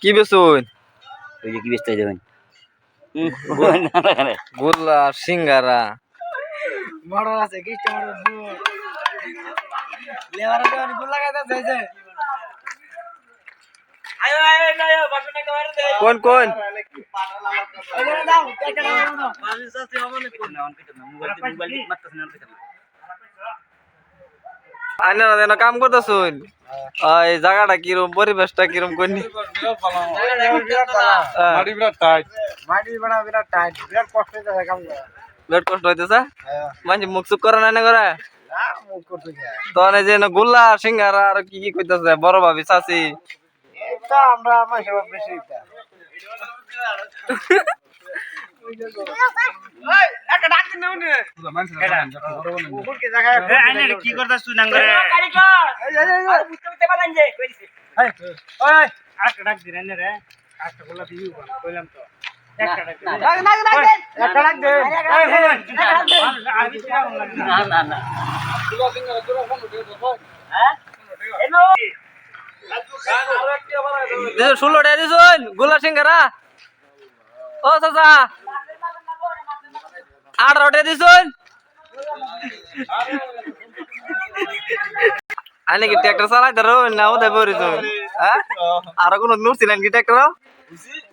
কি বেচুন? ওই যে কি বেচতে যাবেন গোল্লা সিঙ্গারা মডেল আছে কি মডেল লেবার দেওয়ানি গুলা গাইতা যাইছে আয় আয় আয় বাটনা করে দে কোন কোন এখানে দাও একটা দাও মানুষ আছে হবে না কোন অন কেটে না মোবাইল মারতেছ না কেটে না আইনা না কাম করতেছুন ওই জায়গাটা কিরম পরিবেশটা কিরম কোনি মাটি বিরাট টাইট মাটি বিরাট টাইট বিরাট কষ্ট হইতাছে কাম করা বিরাট কষ্ট হইতেছে মানে মুখ চুপ করে না করে না মুখ করতে যায় তো যে গোল্লা সিঙ্গারা আর কি কি কইতাছে বড় ভাবি চাচি এটা আমরা আমার সেবা বেশি এটা ওই একটা ডাক দিন নে উপর কি জায়গা এ আইনে কি করতাছ তুই নাঙ্গরে এই বুঝতে পারেন যে কইছি এই ওই আরেকটা ডাক দিন আইনে রে আরেকটা গোলা দিবি কইলাম তো একটা ডাক দিন একটা ডাক দে এই না না না হ্যাঁ এনো 16 টাকা দিছুন গোল্লা সিঙ্গারা ও চাচা 18 টাকা দিছুন আনে কি ট্রাক্টর চালাই ধরো না ওদের বরিছ হ্যাঁ আর কোন নুরছিলেন কি ট্রাক্টর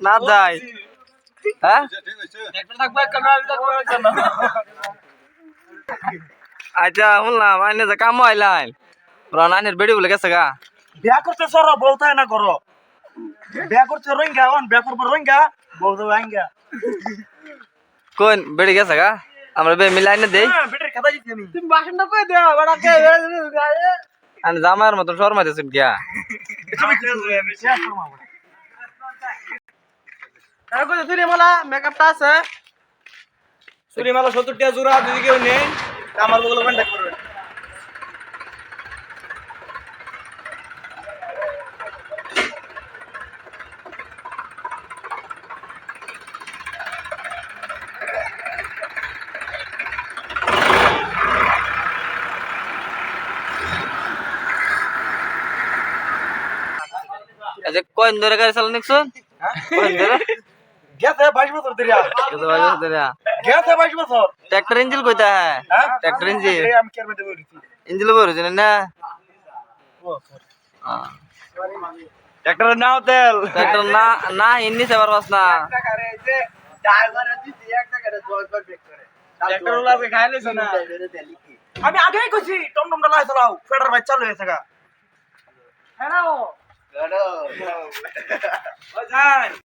না যায় হ্যাঁ ট্রাক্টর থাকবে ক্যামেরা থাকবে না আচ্ছা শুনলাম আইনে যে কাম আইলাইন রানানের বেড়ি বলে গেছে গা বিয়া করতে সর বলতে না করো বিয়া করতে রোহিঙ্গা অন বিয়া করব রোহিঙ্গা বলতে রোহিঙ্গা কোন বেড়ি গেছে গা আমরা বে মিলাই না দেই বেটার কথা দিছি আমি তুমি বাসনটা কই দাও বড়াকে আমি জামার মতন শর্মা দিছুন কিয়া তারপরে সুরিমালা মেকআপটা আছে সুরিমালা 70 টাকা জোড়া যদি কেউ নেই আমার বগলে কন্টাক্ট করবে আচ্ছা কোন ধরে গাড়ি চালান নিছুন কোন ধরে গেছে 22 বছর ধরে কত বাজে ধরে গেছে 22 বছর ट्रैक्टर इंजिन कोता है হ্যাঁ ट्रैक्टर इंजिन আমি কেয়ার মধ্যে বলেছি इंजिन बोल रहे ना ট্রাক্টর নাও তেল ट्रैक्टर ना हिंदी से बरवास ना টাকা রে যে ড্রাইভার দিছি 1 টাকা রে 10 বার বেক করে ট্রাক্টর ওলাকে খাইলেছ না আমি আগেই কইছি টমটমটা লাই চালাও ফেডার ভাই চালু হয়েছে গা হ্যালো হ্যালো ও যাই